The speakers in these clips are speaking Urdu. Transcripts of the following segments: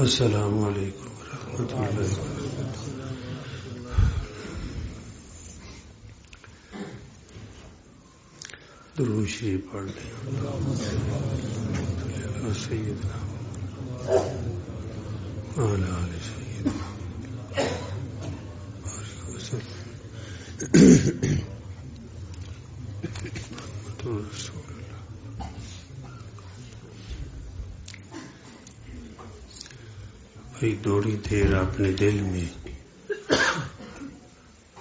السلام علیکم ورحمۃ اللہ وبرکاتہ. درود شریف پڑھ لیں. سیدنا وعلی آل سیدنا محمد رسول اللہ. بھائی تھوڑی دیر اپنے دل میں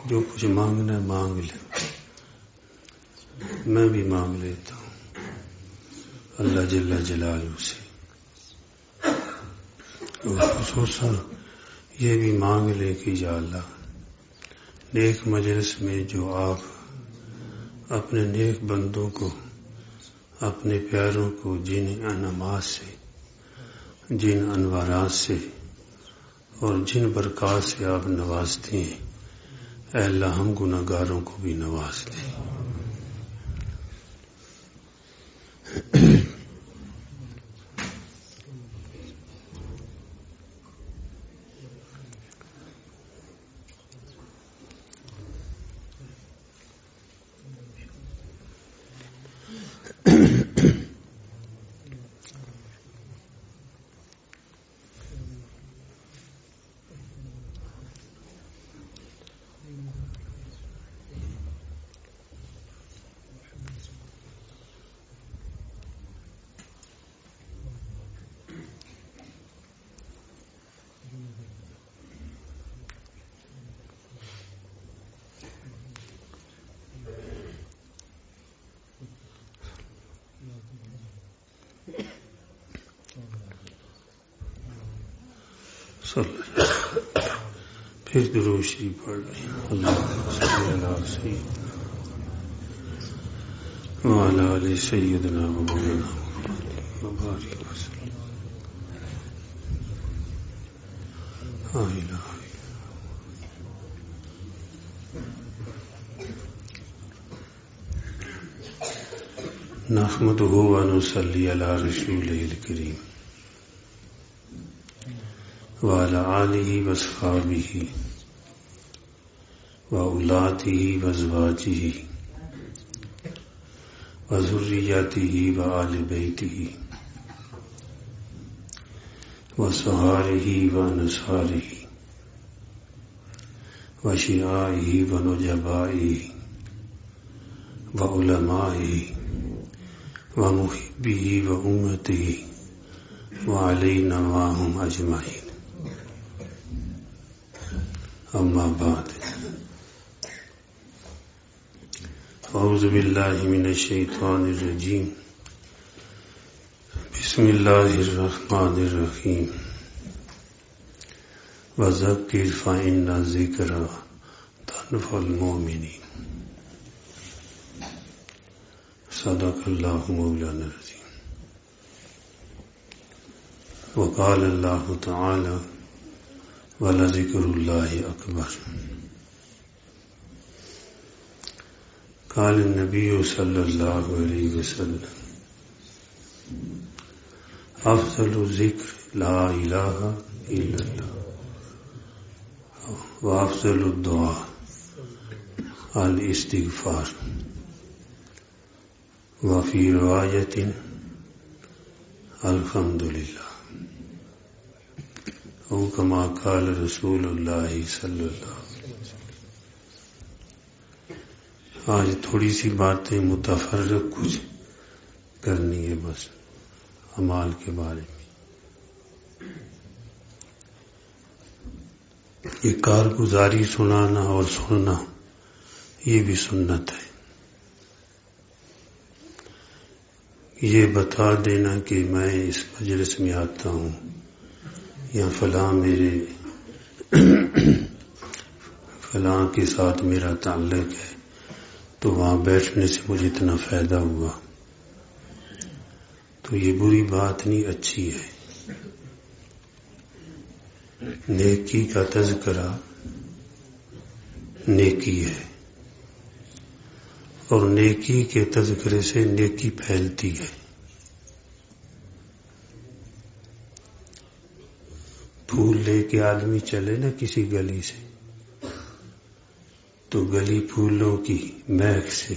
جو کچھ مانگنا ہے مانگ لے. میں بھی مانگ لیتا ہوں اللہ جل جلالہ سے، اور خصوصاً یہ بھی مانگ لے کہ یا اللہ نیک مجلس میں جو آپ اپنے نیک بندوں کو، اپنے پیاروں کو جن انعامات سے، جن انوارات سے اور جن برکات سے آپ نوازتے ہیں، اے اللہ ہم گناہ گاروں کو بھی نواز دیں. پھر درود شریف پڑھ لیں. اللہم صلی علی سیدنا وعلی آل سیدنا ومولانا وبارک وسلم. لا الہ الا نحمدہ ونصلی علی رسولہ الکریم وعلی آلہ واصحابہ وأولادہ وازواجہ وذریتہ وآل بیتہ وصحابہ وانصارہ وشیعائہ ونجبائہ وعلمائہ ومحبہ وامتہ وعلینا معہم اجمعین. اما بعد، اعوذ باللہ من الشیطان الرجیم. بسم اللہ الرحمن الرحیم. وذکر فإن الذکری تنفع المؤمنین. صدق اللہ مولانا العظیم. وقال اللہ تعالی وَلَذِكْرُ اللَّهِ أَكْبَرُ. قال النبي صلى الله عليه وسلم أفضل الذكر لا إله إلا الله وأفضل الدعاء الاستغفار وفي رواية الحمد لله او کما قال رسول اللہ صلی اللہ علیہ وسلم. آج تھوڑی سی باتیں متفرق کچھ کرنی ہے بس اعمال کے بارے میں. یہ کارگزاری سنانا اور سننا یہ بھی سنت ہے. یہ بتا دینا کہ میں اس مجلس میں آتا ہوں یا فلاں میرے فلاں کے ساتھ میرا تعلق ہے تو وہاں بیٹھنے سے مجھے اتنا فائدہ ہوا، تو یہ بری بات نہیں، اچھی ہے. نیکی کا تذکرہ نیکی ہے، اور نیکی کے تذکرے سے نیکی پھیلتی ہے. پھول لے کے آدمی چلے نا کسی گلی سے، تو گلی پھولوں کی مہک سے،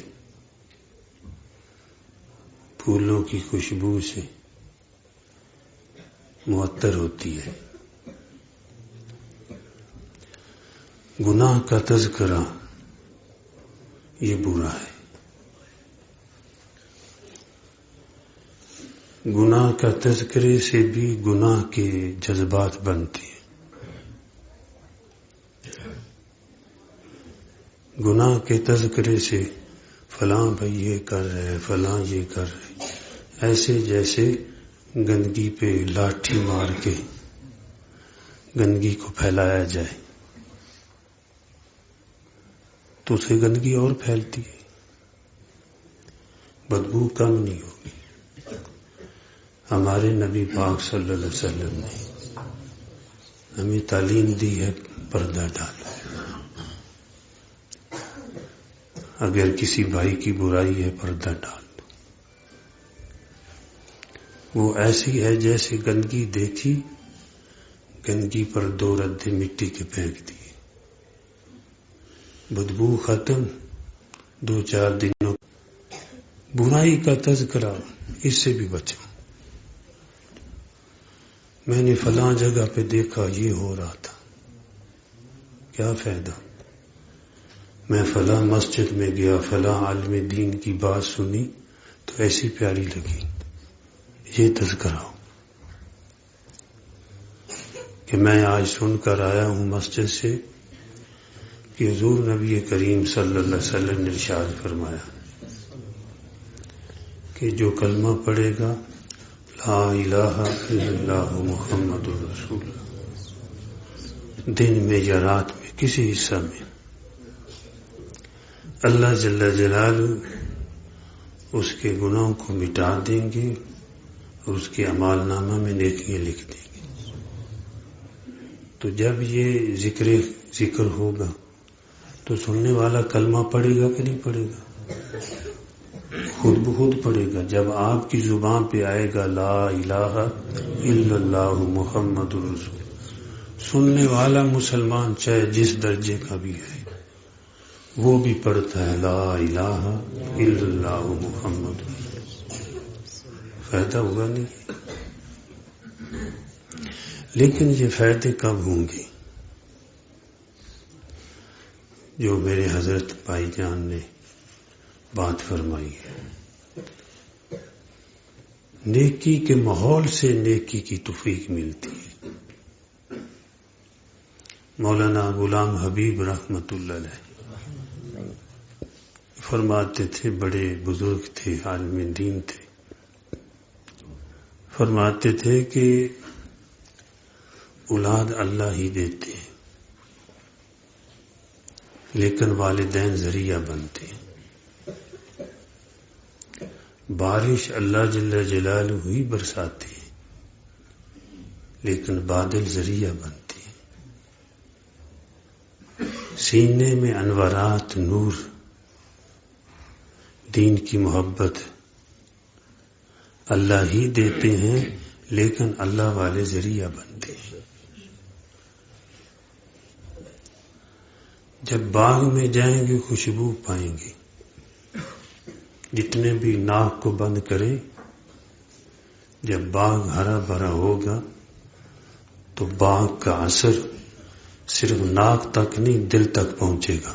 پھولوں کی خوشبو سے معطر ہوتی ہے۔ گناہ کا تذکرہ یہ برا ہے۔ گناہ کا تذکرے سے بھی گناہ کے جذبات بنتے ہیں۔ گناہ کے تذکرے سے فلاں بھائی یہ کر رہے، فلاں یہ کر رہے، ایسے جیسے گندگی پہ لاٹھی مار کے گندگی کو پھیلایا جائے تو اسے گندگی اور پھیلتی ہے، بدبو کم نہیں ہوگی۔ ہمارے نبی پاک صلی اللہ علیہ وسلم نے ہمیں تعلیم دی ہے پردہ ڈالو۔ اگر کسی بھائی کی برائی ہے پردہ ڈال دو۔ وہ ایسی ہے جیسے گندگی دیکھی، گندگی پر 2 ردے مٹی کے پھینک دیے، بدبو ختم، 2-4 دنوں۔ برائی کا تذکرہ، اس سے بھی بچو۔ میں نے فلاں جگہ پہ دیکھا یہ ہو رہا تھا، کیا فائدہ؟ میں فلاں مسجد میں گیا، فلاں عالم دین کی بات سنی تو ایسی پیاری لگی، یہ تذکرہ ہو کہ میں آج سن کر آیا ہوں مسجد سے کہ حضور نبی کریم صلی اللہ علیہ وسلم نے ارشاد فرمایا کہ جو کلمہ پڑھے گا لا الہ الا اللہ محمد رسول اللہ، دن میں یا رات میں کسی حصہ میں، اللہ جل جلالہ اس کے گناہوں کو مٹا دیں گے اور اس کے اعمال نامہ میں نیکیاں لکھ دیں گے۔ تو جب یہ ذکر ہوگا تو سننے والا کلمہ پڑھے گا کہ نہیں پڑھے گا؟ خود بخود پڑھے گا۔ جب آپ کی زبان پہ آئے گا لا الہ الا اللہ محمد رسول، سننے والا مسلمان چاہے جس درجے کا بھی ہے وہ بھی پڑھتا ہے لا الہ الا اللہ محمد رسول، فائدہ ہوگا نہیں۔ لیکن یہ فائدے کب ہوں گے؟ جو میرے حضرت بھائی جان نے بات فرمائی ہے، نیکی کے ماحول سے نیکی کی توفیق ملتی ہے۔ مولانا غلام حبیب رحمت اللہ علیہ فرماتے تھے، بڑے بزرگ تھے، عالم دین تھے، فرماتے تھے کہ اولاد اللہ ہی دیتے ہیں لیکن والدین ذریعہ بنتے ہیں۔ بارش اللہ جل جلالہ ہی برساتے ہیں لیکن بادل ذریعہ بنتے ہیں۔ سینے میں انوارات، نور، دین کی محبت اللہ ہی دیتے ہیں لیکن اللہ والے ذریعہ بنتے ہیں۔ جب باغ میں جائیں گے خوشبو پائیں گے، جتنے بھی ناک کو بند کریں، جب باغ ہرا بھرا ہوگا تو باغ کا اثر صرف ناک تک نہیں دل تک پہنچے گا۔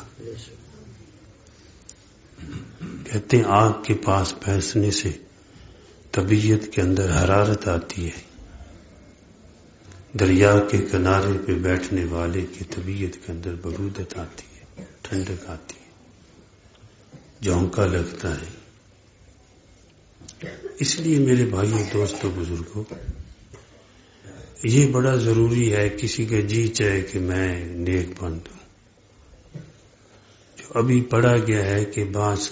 کہتے ہیں آگ کے پاس بیٹھنے سے طبیعت کے اندر حرارت آتی ہے، دریا کے کنارے پہ بیٹھنے والے کی طبیعت کے اندر برودت آتی ہے، ٹھنڈک آتی ہے، جھونکا لگتا ہے۔ اس لیے میرے بھائیوں، دوستوں، بزرگوں، یہ بڑا ضروری ہے۔ کسی کا جی چاہے کہ میں نیک بن دوں، جو ابھی پڑھا گیا ہے کہ بعض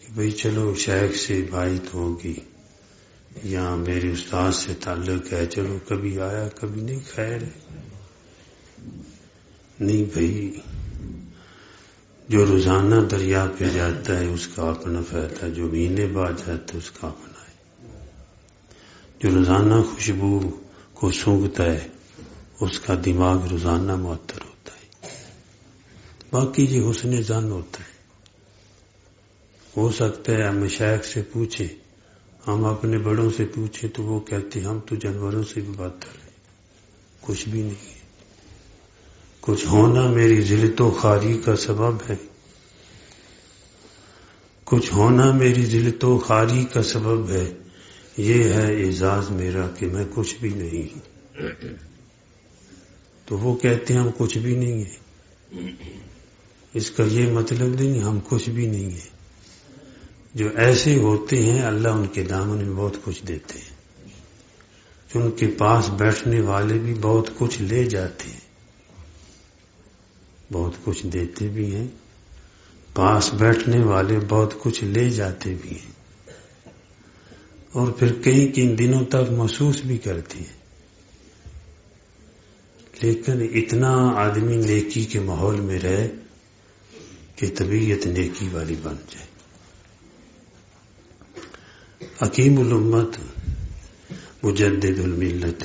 کہ بھئی چلو شیخ سے بات ہوگی یا میرے استاد سے تعلق ہے، چلو کبھی آیا کبھی نہیں، خیر ہے۔ نہیں بھائی، جو روزانہ دریا پہ جاتا ہے اس کا اپنا فائدہ ہے، جو مہینے بعد جاتا ہے اس کا اپنا ہے، جو روزانہ خوشبو کو سونگھتا ہے اس کا دماغ روزانہ معطر ہوتا ہے. باقی یہ حسن ظن ہوتا ہے. ہو سکتا ہے ہم مشائخ سے پوچھیں، ہم اپنے بڑوں سے پوچھیں تو وہ کہتے ہیں ہم تو جانوروں سے بھی بدتر ہیں. کچھ بھی نہیں ہے. کچھ ہونا میری ذلت و خواری کا سبب ہے. کچھ ہونا میری ذلت و خواری کا سبب ہے. یہ ہے اعزاز میرا کہ میں کچھ بھی نہیں ہوں. تو وہ کہتے ہیں ہم کچھ بھی نہیں ہیں. اس کا یہ مطلب نہیں ہم کچھ بھی نہیں ہیں. جو ایسے ہوتے ہیں اللہ ان کے دامن میں بہت کچھ دیتے ہیں. ان کے پاس بیٹھنے والے بھی بہت کچھ لے جاتے ہیں، بہت کچھ دیتے بھی ہیں. پاس بیٹھنے والے بہت کچھ لے جاتے بھی ہیں، اور پھر کئی کئی دنوں تک محسوس بھی کرتے ہیں. لیکن اتنا آدمی نیکی کے ماحول میں رہے کہ طبیعت نیکی والی بن جائے. حکیم الامت مجدد الملت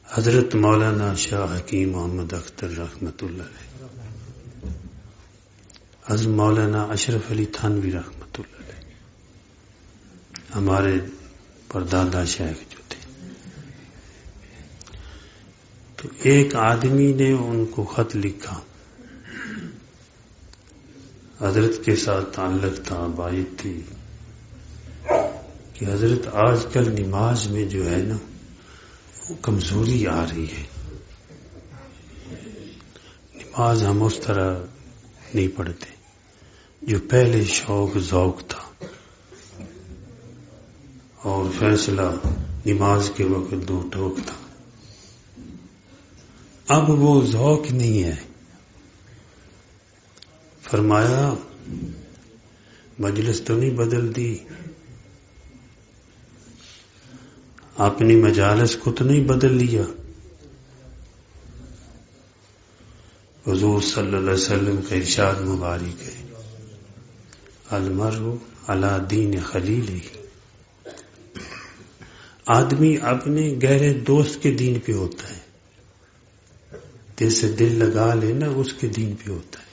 حضرت مولانا شاہ حکیم محمد اختر رحمۃ اللہ علیہ، حضرت مولانا اشرف علی تھانوی رحمۃ اللہ علیہ، ہمارے پردادا شیخ جو تھے. تو ایک آدمی نے ان کو خط لکھا، حضرت کے ساتھ تعلق تھا، بات تھی کہ حضرت آج کل نماز میں جو ہے نا وہ کمزوری آ رہی ہے. نماز ہم اس طرح نہیں پڑھتے جو پہلے شوق ذوق تھا، اور فیصلہ نماز کے وقت دو ٹوک تھا. اب وہ ذوق نہیں ہے. فرمایا مجلس تو نہیں بدل دی، اپنی مجالس کو تو نہیں بدل لیا. حضور صلی اللہ علیہ وسلم کا ارشاد مبارک ہے، المرء علی دین خلیلہ. آدمی اپنے گہرے دوست کے دین پہ ہوتا ہے. جیسے دل لگا لینا اس کے دین پہ ہوتا ہے.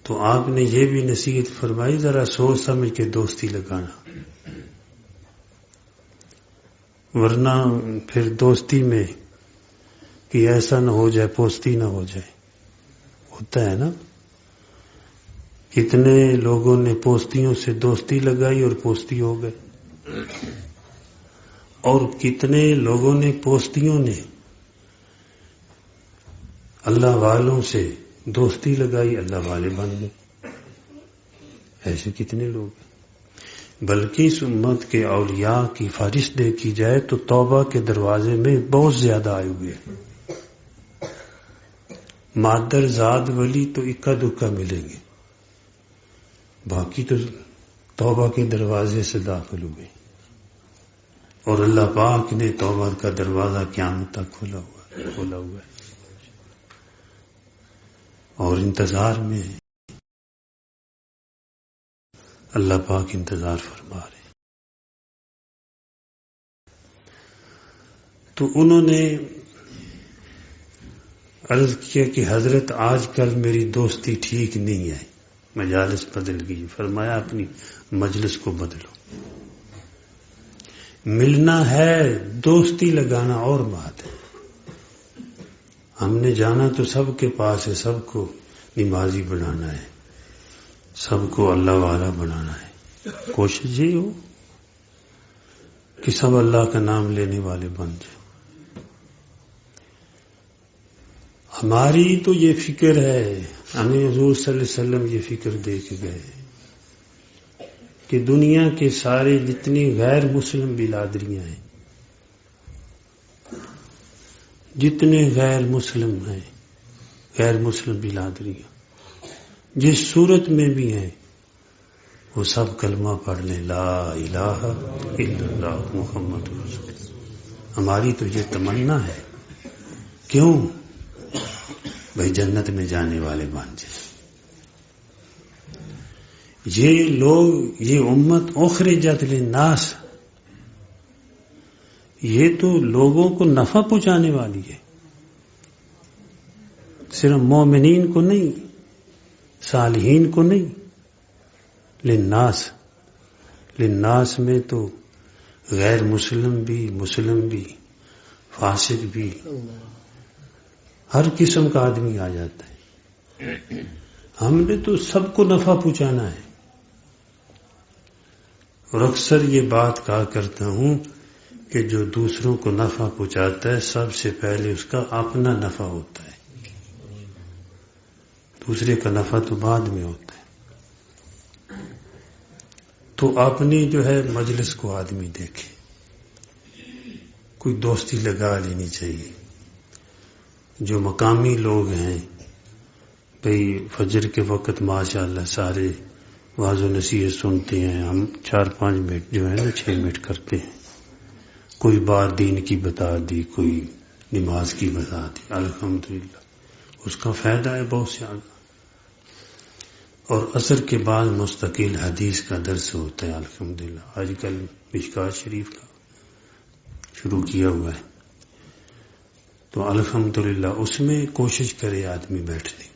تو آپ نے یہ بھی نصیحت فرمائی ذرا سوچ سمجھ کے دوستی لگانا، ورنہ پھر دوستی میں کہ ایسا نہ ہو جائے پوستی نہ ہو جائے. ہوتا ہے نا، کتنے لوگوں نے پوستیوں سے دوستی لگائی اور پوستی ہو گئے، اور کتنے لوگوں نے پوستیوں نے اللہ والوں سے دوستی لگائی، اللہ والے بن گئے. ایسے کتنے لوگ ہیں. بلکہ اس امت کے اولیاء کی فہرست دیکھی جائے تو توبہ کے دروازے میں بہت زیادہ آئے ہوئے ہیں. مادر زاد ولی تو اکا دکا ملیں گے، باقی تو توبہ کے دروازے سے داخل ہوئے. اور اللہ پاک نے توبہ کا دروازہ قیامت تک کھولا ہوا ہے اور انتظار میں ہے. اللہ پاک انتظار فرما رہے. تو انہوں نے عرض کیا کہ حضرت آج کل میری دوستی ٹھیک نہیں ہے، مجالس بدل گئی. فرمایا اپنی مجلس کو بدلو. ملنا ہے، دوستی لگانا اور بات ہے. ہم نے جانا تو سب کے پاس ہے، سب کو نمازی بنانا ہے، سب کو اللہ والا بنانا ہے. کوشش یہ ہو کہ سب اللہ کا نام لینے والے بن جائیں. ہماری تو یہ فکر ہے، ہمیں حضور صلی اللہ علیہ وسلم یہ فکر دے کے گئے کہ دنیا کے سارے جتنی غیر مسلم بلادریاں ہیں، جتنے غیر مسلم ہیں، غیر مسلم بلادریاں جس صورت میں بھی ہیں، وہ سب کلمہ پڑھ لیں، لا الہ الا اللہ محمد رسول اللہ. ہماری تو یہ تمنا ہے. کیوں؟ بھائی جنت میں جانے والے بن جائیں. یہ لوگ، یہ امت اخرجت للناس، یہ تو لوگوں کو نفع پہنچانے والی ہے، صرف مومنین کو نہیں، صالحین کو نہیں، للناس، للناس میں تو غیر مسلم بھی، مسلم بھی، فاسق بھی، ہر قسم کا آدمی آ جاتا ہے۔ ہم نے تو سب کو نفع پہنچانا ہے۔ اور اکثر یہ بات کہا کرتا ہوں کہ جو دوسروں کو نفع پہنچاتا ہے سب سے پہلے اس کا اپنا نفع ہوتا ہے، دوسرے کا نفع تو بعد میں ہوتا ہے۔ تو اپنی جو ہے مجلس کو آدمی دیکھے، کوئی دوستی لگا لینی چاہیے۔ جو مقامی لوگ ہیں بھئی فجر کے وقت ماشاءاللہ سارے واعظ و نصیحت سنتے ہیں، ہم 4-5 منٹ جو ہے نا 6 منٹ کرتے ہیں، کوئی بات دین کی بتا دی، کوئی نماز کی بتا دی، الحمدللہ اس کا فائدہ ہے بہت سے آگا۔ اور عصر کے بعد مستقل حدیث کا درس ہوتا ہے، الحمدللہ آج کل مشکوٰۃ شریف کا شروع کیا ہوا ہے، تو الحمدللہ اس میں کوشش کرے آدمی بیٹھنے کی۔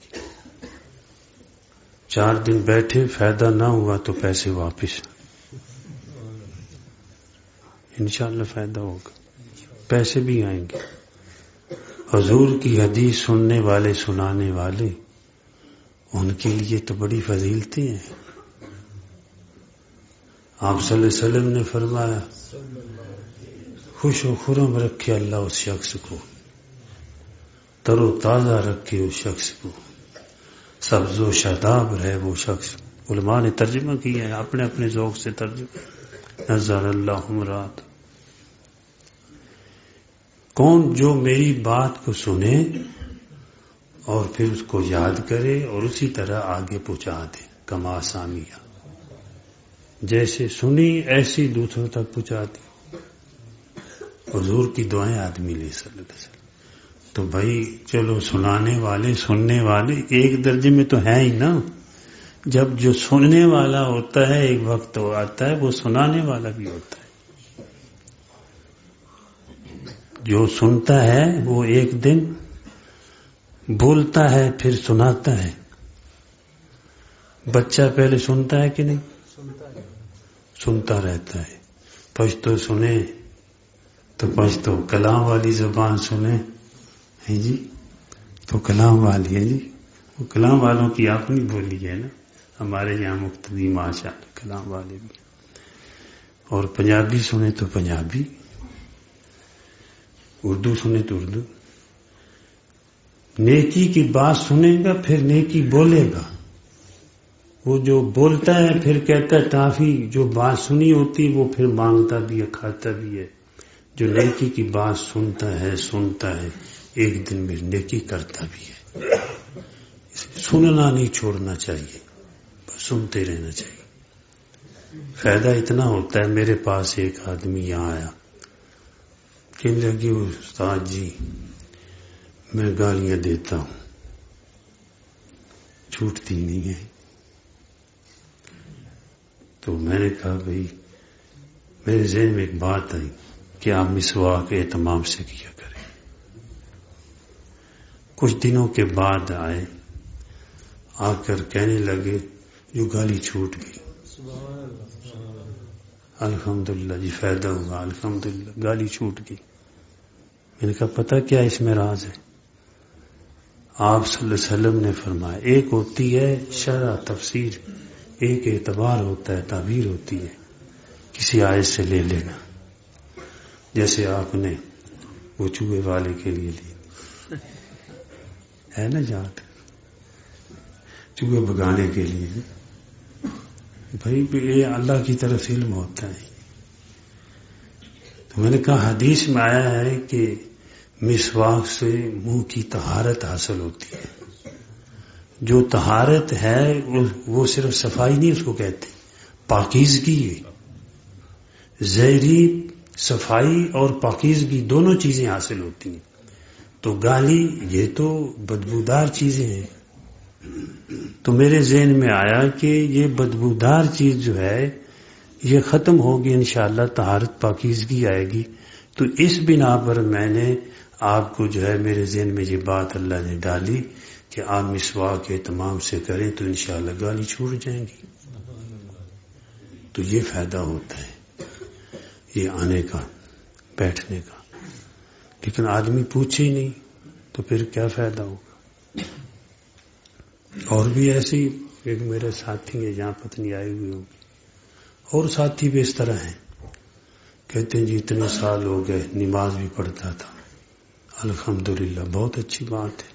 4 دن بیٹھے فائدہ نہ ہوا تو پیسے واپس، انشاءاللہ فائدہ ہوگا، پیسے بھی آئیں گے۔ حضور کی حدیث سننے والے سنانے والے، ان کے لیے تو بڑی فضیلتیں ہیں۔ آپ صلی اللہ علیہ وسلم نے فرمایا خوش و خرم رکھے اللہ اس شخص کو، تر و تازہ رکھے اس شخص کو، سبز و شاداب رہے وہ شخص۔ علماء نے ترجمہ کیا ہے اپنے اپنے ذوق سے ترجمہ، نظر اللہ مراد۔ کون جو میری بات کو سنے اور پھر اس کو یاد کرے اور اسی طرح آگے پہنچا دے، کما سامیہ، جیسے سنی ایسی دوسروں تک پہنچا دی۔ حضور کی دعائیں آدمی لے صلی اللہ علیہ وسلم۔ تو بھائی چلو سنانے والے سننے والے ایک درجے میں تو ہیں ہی نا، جب جو سننے والا ہوتا ہے ایک وقت تو آتا ہے وہ سنانے والا بھی ہوتا ہے۔ جو سنتا ہے وہ ایک دن بولتا ہے پھر سناتا ہے۔ بچہ پہلے سنتا ہے کہ نہیں؟ سنتا رہتا ہے۔ پشتو سنے تو پشتو کلام والی زبان سنے ہے جی، تو کلام والی ہے جی، وہ کلام والوں کی اپنی بولی ہے نا، ہمارے یہاں مقتدی ماشاءاللہ کلام والے بھی۔ اور پنجابی سنے تو پنجابی، اردو سنے تو اردو۔ نیکی کی بات سنے گا پھر نیکی بولے گا، وہ جو بولتا ہے پھر کہتا ہے ٹافی، جو بات سنی ہوتی وہ پھر مانگتا بھی ہے کھاتا بھی ہے۔ جو نیکی کی بات سنتا ہے ایک دن میں نیکی کرتا بھی ہے۔ سننا نہیں چھوڑنا چاہیے، بس سنتے رہنا چاہیے۔ فائدہ اتنا ہوتا ہے، میرے پاس ایک آدمی یہاں آیا، کہنے لگی استاد جی میں گالیاں دیتا ہوں، چھوٹتی نہیں ہے۔ تو میں نے کہا بھائی میرے ذہن میں ایک بات آئی کہ آپ مسواک کے اہتمام سے کیا کریں۔ کچھ دنوں کے بعد آئے، آ کر کہنے لگے جو گالی چھوٹ گئی، الحمدللہ جی فائدہ ہوا، الحمدللہ گالی چھوٹ گئی۔ میں نے کہا پتہ کیا اس میں راز ہے؟ آپ صلی اللہ علیہ وسلم نے فرمایا ایک ہوتی ہے شرح تفسیر، ایک اعتبار ہوتا ہے، تعبیر ہوتی ہے، کسی آیت سے لے لینا، جیسے آپ نے وہ چوہے والے کے لیے لی ہے نا، جات چوہے بگانے کے لیے، بھائی یہ اللہ کی طرف علم ہوتا ہے۔ تو میں نے کہا حدیث میں آیا ہے کہ مسواک سے منہ کی طہارت حاصل ہوتی ہے۔ جو طہارت ہے وہ صرف صفائی نہیں اس کو کہتے، پاکیزگی ہے۔ ظاہری صفائی اور پاکیزگی دونوں چیزیں حاصل ہوتی ہیں۔ تو گالی یہ تو بدبودار چیزیں ہیں، تو میرے ذہن میں آیا کہ یہ بدبودار چیز جو ہے یہ ختم ہوگی انشاءاللہ، طہارت پاکیزگی آئے گی، تو اس بنا پر میں نے آپ کو جو ہے میرے ذہن میں یہ بات اللہ نے ڈالی کہ آپ مسواک کے اہتمام سے کریں تو انشاءاللہ گالی چھوٹ جائیں گی. تو یہ فائدہ ہوتا ہے یہ آنے کا بیٹھنے کا. لیکن آدمی پوچھے ہی نہیں تو پھر کیا فائدہ ہوگا. اور بھی ایسے ہی ایک میرے ساتھی ہیں جہاں پتنی آئے ہوئے ہوگی اور ساتھی بھی اس طرح ہیں کہتے ہیں جی اتنے سال ہو گئے نماز بھی پڑھتا تھا الحمدللہ بہت اچھی بات ہے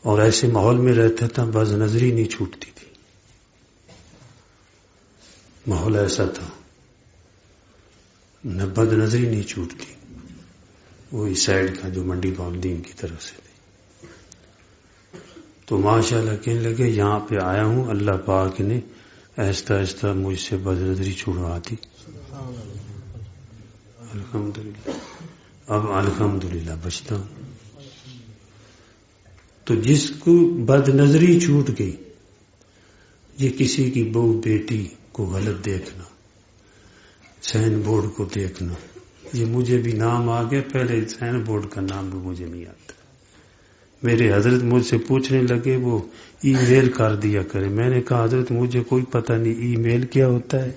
اور ایسے ماحول میں رہتا تھا بس نظری نہیں چھوٹتی تھی. ماحول ایسا تھا نہ بد نظری نہیں چھوٹتی. وہی سائڈ کا جو منڈی باؤلدین کی طرف سے تھی. تو ماشاءاللہ کہنے لگے یہاں پہ آیا ہوں اللہ پاک نے آہستہ آہستہ مجھ سے بد نظری چھڑوا دی. الحمدللہ اب الحمدللہ بچتا ہوں. تو جس کو بد نظری چھوٹ گئی یہ کسی کی بہو بیٹی کو غلط دیکھنا سائن بورڈ کو دیکھنا یہ مجھے بھی نام آ گیا. پہلے سائن بورڈ کا نام بھی مجھے نہیں آتا. میرے حضرت مجھ سے پوچھنے لگے وہ ای میل کر دیا کرے. میں نے کہا حضرت مجھے کوئی پتہ نہیں ای میل کیا ہوتا ہے.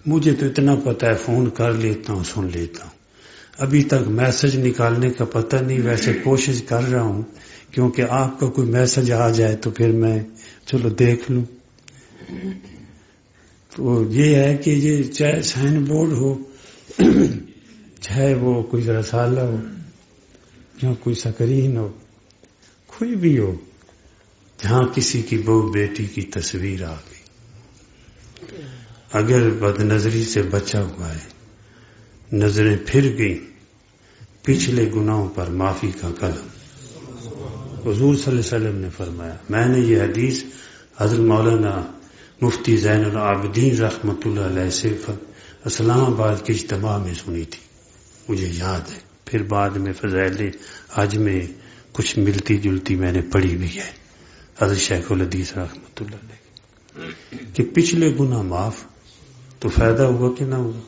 مجھے تو اتنا پتہ ہے فون کر لیتا ہوں سن لیتا ہوں. ابھی تک میسج نکالنے کا پتہ نہیں. ویسے کوشش کر رہا ہوں کیونکہ آپ کا کوئی میسج آ جائے تو پھر میں چلو دیکھ لوں. تو یہ ہے کہ یہ چاہے سائن بورڈ ہو چاہے وہ کوئی رسالہ ہو یا کوئی سکرین ہو کوئی بھی ہو جہاں کسی کی بہو بیٹی کی تصویر آ گئی اگر بد نظری سے بچا ہوا ہے نظریں پھر گئیں پچھلے گناہوں پر معافی کا قلم. حضور صلی اللہ علیہ وسلم نے فرمایا. میں نے یہ حدیث حضرت مولانا مفتی زین العابدین رحمۃ اللہ علیہ سے اسلام آباد کے اجتماع میں سنی تھی مجھے یاد ہے. پھر بعد میں فضائل حج میں کچھ ملتی جلتی میں نے پڑھی بھی ہے حضرت شیخ الحدیث رحمۃ اللہ علیہ کہ پچھلے گناہ معاف تو فائدہ ہوا کہ نہ ہوا.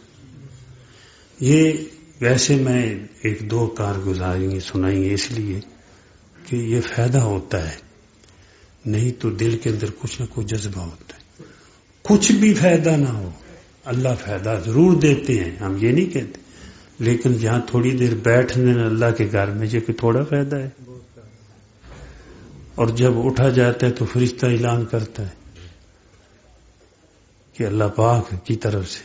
یہ ویسے میں ایک دو کارگزاری سنائیں گے اس لیے کہ یہ فائدہ ہوتا ہے. نہیں تو دل کے اندر کچھ نہ کچھ جذبہ ہوتا ہے. کچھ بھی فائدہ نہ ہو اللہ فائدہ ضرور دیتے ہیں ہم یہ نہیں کہتے. لیکن جہاں تھوڑی دیر بیٹھنے اللہ کے گھر میں جو کہ تھوڑا فائدہ ہے اور جب اٹھا جاتا ہے تو فرشتہ اعلان کرتا ہے کہ اللہ پاک کی طرف سے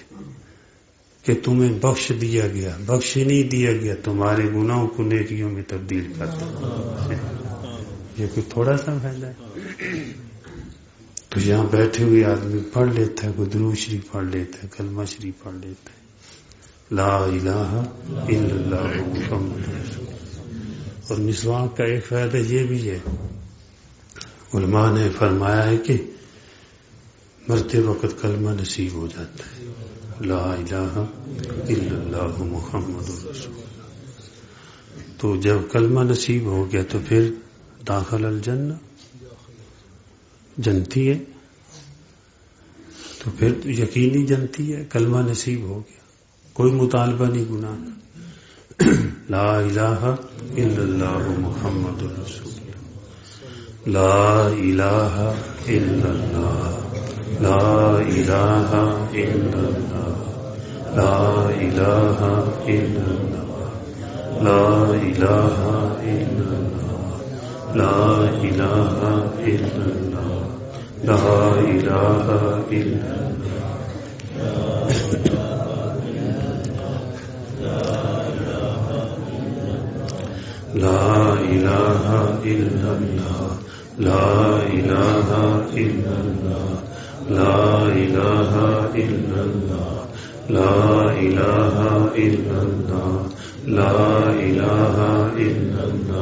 کہ تمہیں بخش دیا گیا. بخش نہیں دیا گیا تمہارے گناہوں کو نیکیوں میں تبدیل کرتا ہے. یہ کوئی تھوڑا سا فائدہ ہے. تو یہاں بیٹھے ہوئے آدمی پڑھ لیتا ہے کوئی درود شریف پڑھ لیتا ہے کلمہ شریف پڑھ لیتا ہے لا الہ الا اللہ محمد رسول اللہ. اور مسواک کا ایک فائدہ یہ بھی ہے علماء نے فرمایا ہے کہ مرتے وقت کلمہ نصیب ہو جاتا ہے لا الہ الا اللہ محمد رسول اللہ. تو جب کلمہ نصیب ہو گیا تو پھر داخل الجنہ جنتی ہے. تو پھر یقینی جنتی ہے کلمہ نصیب ہو گیا کوئی مطالبہ نہیں گناہ کا. لا الہ الا اللہ محمد رسول اللہ. لا الہ الا اللہ لا الہ الا اللہ لا الہ الا اللہ لا الہ الا اللہ لا الہ الا اللہ لا الہ الا لا الہ الا اللہ لا الہ الا اللہ لا الہ الا اللہ لا الہ الا اللہ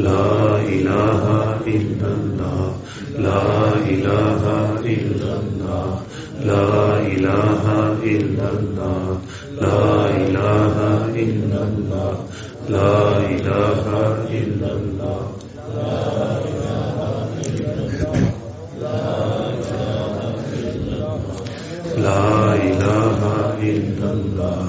لا الہ الا اللہ لا الہ الا اللہ لا الہ الا اللہ لا الہ الا اللہ لا الہ الا اللہ لا الہ الا اللہ لا الہ الا اللہ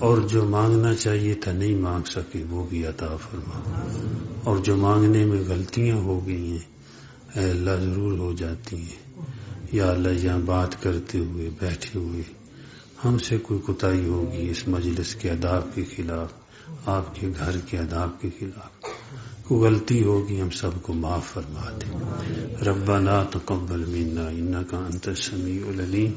اور جو مانگنا چاہیے تھا نہیں مانگ سکے وہ بھی عطا فرما، اور جو مانگنے میں غلطیاں ہو گئی ہیں اے اللہ ضرور ہو جاتی ہیں، یا اللہ یہاں بات کرتے ہوئے بیٹھے ہوئے ہم سے کوئی کوتاہی ہوگی اس مجلس کے آداب کے خلاف، آپ کے گھر کے آداب کے خلاف کوئی غلطی ہوگی ہم سب کو معاف فرما دے۔ ربنا تقبل منا انک انت السمیع العلیم،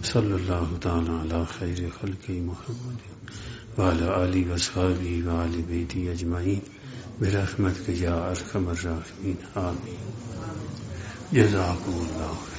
صلی اللہ تعالی علی خیر خلق محمد وعلی آلہ وصحبہ وآل بیتہ اجمعین برحمتک یا ارحم الراحمین، آمین۔ جزاکم اللہ خیر۔